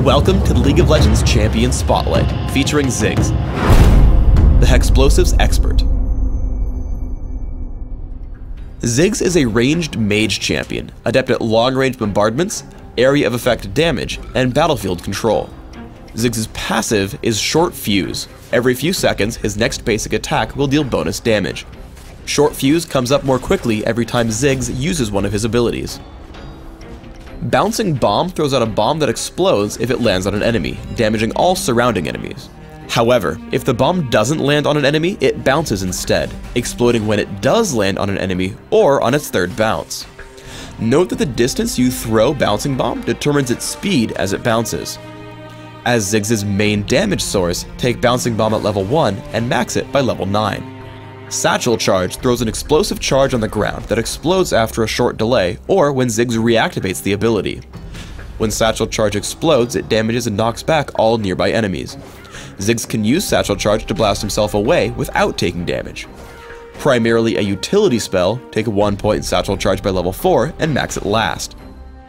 Welcome to the League of Legends Champion Spotlight, featuring Ziggs, the Hexplosives expert. Ziggs is a ranged mage champion, adept at long-range bombardments, area of effect damage, and battlefield control. Ziggs' passive is Short Fuse. Every few seconds, his next basic attack will deal bonus damage. Short Fuse comes up more quickly every time Ziggs uses one of his abilities. Bouncing Bomb throws out a bomb that explodes if it lands on an enemy, damaging all surrounding enemies. However, if the bomb doesn't land on an enemy, it bounces instead, exploding when it does land on an enemy or on its third bounce. Note that the distance you throw Bouncing Bomb determines its speed as it bounces. As Ziggs' main damage source, take Bouncing Bomb at level 1 and max it by level 9. Satchel Charge throws an explosive charge on the ground that explodes after a short delay or when Ziggs reactivates the ability. When Satchel Charge explodes, it damages and knocks back all nearby enemies. Ziggs can use Satchel Charge to blast himself away without taking damage. Primarily a utility spell, take 1 point in Satchel Charge by level 4 and max it last.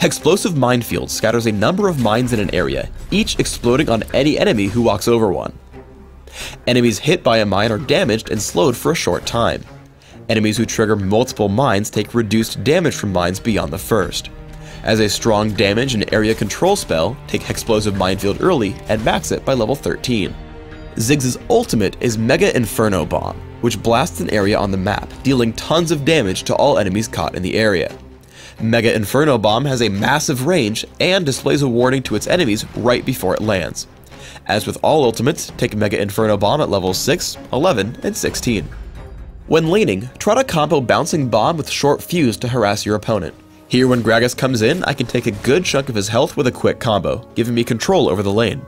Hexplosive Minefield scatters a number of mines in an area, each exploding on any enemy who walks over one. Enemies hit by a mine are damaged and slowed for a short time. Enemies who trigger multiple mines take reduced damage from mines beyond the first. As a strong damage and area control spell, take Hexplosive Minefield early and max it by level 13. Ziggs' ultimate is Mega Inferno Bomb, which blasts an area on the map, dealing tons of damage to all enemies caught in the area. Mega Inferno Bomb has a massive range and displays a warning to its enemies right before it lands. As with all ultimates, take Mega Inferno Bomb at levels 6, 11, and 16. When laning, try to combo Bouncing Bomb with Short Fuse to harass your opponent. Here when Gragas comes in, I can take a good chunk of his health with a quick combo, giving me control over the lane.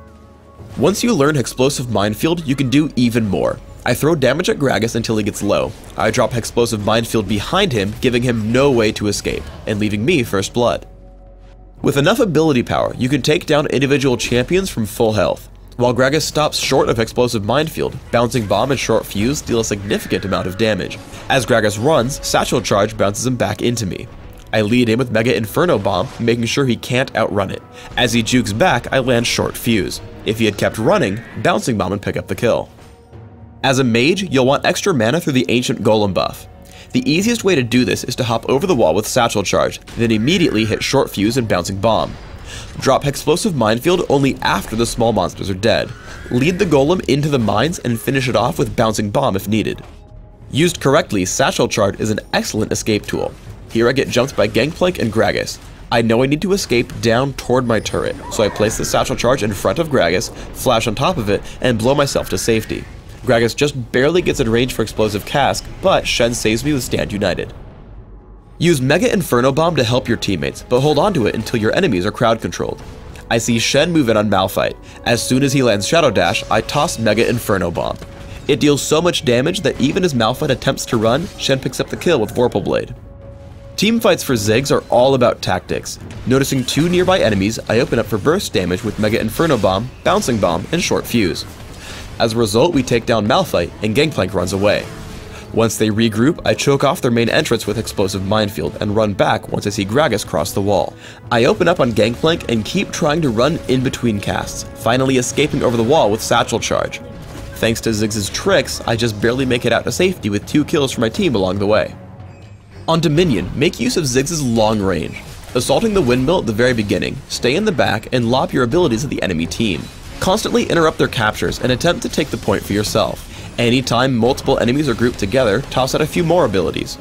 Once you learn Hexplosive Minefield, you can do even more. I throw damage at Gragas until he gets low. I drop Hexplosive Minefield behind him, giving him no way to escape, and leaving me first blood. With enough ability power, you can take down individual champions from full health. While Gragas stops short of Hexplosive Minefield, Bouncing Bomb and Short Fuse deal a significant amount of damage. As Gragas runs, Satchel Charge bounces him back into me. I lead in with Mega Inferno Bomb, making sure he can't outrun it. As he jukes back, I land Short Fuse. If he had kept running, Bouncing Bomb would pick up the kill. As a mage, you'll want extra mana through the Ancient Golem buff. The easiest way to do this is to hop over the wall with Satchel Charge, then immediately hit Short Fuse and Bouncing Bomb. Drop Hexplosive Minefield only after the small monsters are dead. Lead the golem into the mines and finish it off with Bouncing Bomb if needed. Used correctly, Satchel Charge is an excellent escape tool. Here I get jumped by Gangplank and Gragas. I know I need to escape down toward my turret, so I place the Satchel Charge in front of Gragas, flash on top of it, and blow myself to safety. Gragas just barely gets in range for Explosive Cask, but Shen saves me with Stand United. Use Mega Inferno Bomb to help your teammates, but hold on to it until your enemies are crowd controlled. I see Shen move in on Malphite. As soon as he lands Shadow Dash, I toss Mega Inferno Bomb. It deals so much damage that even as Malphite attempts to run, Shen picks up the kill with Vorpal Blade. Team fights for Ziggs are all about tactics. Noticing two nearby enemies, I open up for burst damage with Mega Inferno Bomb, Bouncing Bomb, and Short Fuse. As a result, we take down Malphite, and Gangplank runs away. Once they regroup, I choke off their main entrance with Explosive Minefield and run back once I see Gragas cross the wall. I open up on Gangplank and keep trying to run in between casts, finally escaping over the wall with Satchel Charge. Thanks to Ziggs' tricks, I just barely make it out to safety with 2 kills for my team along the way. On Dominion, make use of Ziggs' long range. Assaulting the windmill at the very beginning, stay in the back and lob your abilities at the enemy team. Constantly interrupt their captures and attempt to take the point for yourself. Anytime multiple enemies are grouped together, toss out a few more abilities.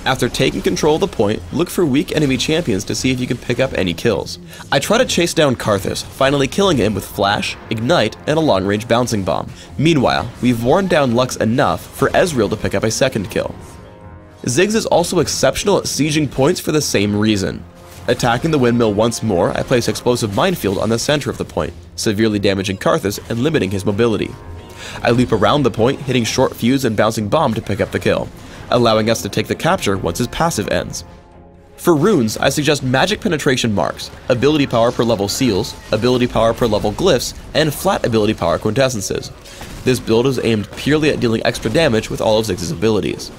After taking control of the point, look for weak enemy champions to see if you can pick up any kills. I try to chase down Karthus, finally killing him with Flash, Ignite, and a long-range Bouncing Bomb. Meanwhile, we've worn down Lux enough for Ezreal to pick up a second kill. Ziggs is also exceptional at sieging points for the same reason. Attacking the windmill once more, I place Explosive Minefield on the center of the point, severely damaging Karthus and limiting his mobility. I loop around the point, hitting Short Fuse and Bouncing Bomb to pick up the kill, allowing us to take the capture once his passive ends. For runes, I suggest Magic Penetration Marks, Ability Power per level Seals, Ability Power per level Glyphs, and Flat Ability Power Quintessences. This build is aimed purely at dealing extra damage with all of Ziggs' abilities.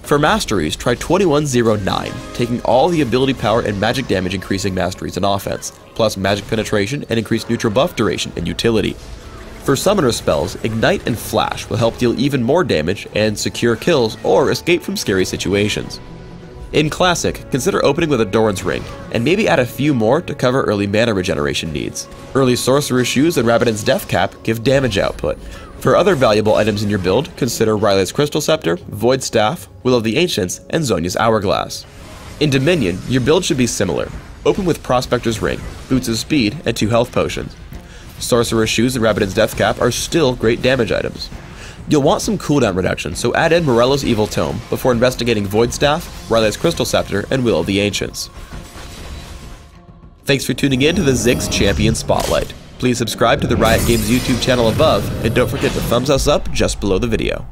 For masteries, try 2109, taking all the ability power and magic damage increasing masteries in offense, plus magic penetration and increased neutral buff duration and utility. For summoner spells, Ignite and Flash will help deal even more damage and secure kills or escape from scary situations. In Classic, consider opening with a Doran's Ring, and maybe add a few more to cover early mana regeneration needs. Early Sorcerer's Shoes and Rabadon's Death Cap give damage output. For other valuable items in your build, consider Riley's Crystal Scepter, Void Staff, Will of the Ancients, and Zonia's Hourglass. In Dominion, your build should be similar. Open with Prospector's Ring, Boots of Speed, and 2 health potions. Sorcerer's Shoes and Rabadon's Death Cap are still great damage items. You'll want some cooldown reduction, so add in Morello's Evil Tome before investigating Void Staff, Riley's Crystal Scepter, and Will of the Ancients. Thanks for tuning in to the Ziggs Champion Spotlight. Please subscribe to the Riot Games YouTube channel above, and don't forget to thumbs us up just below the video.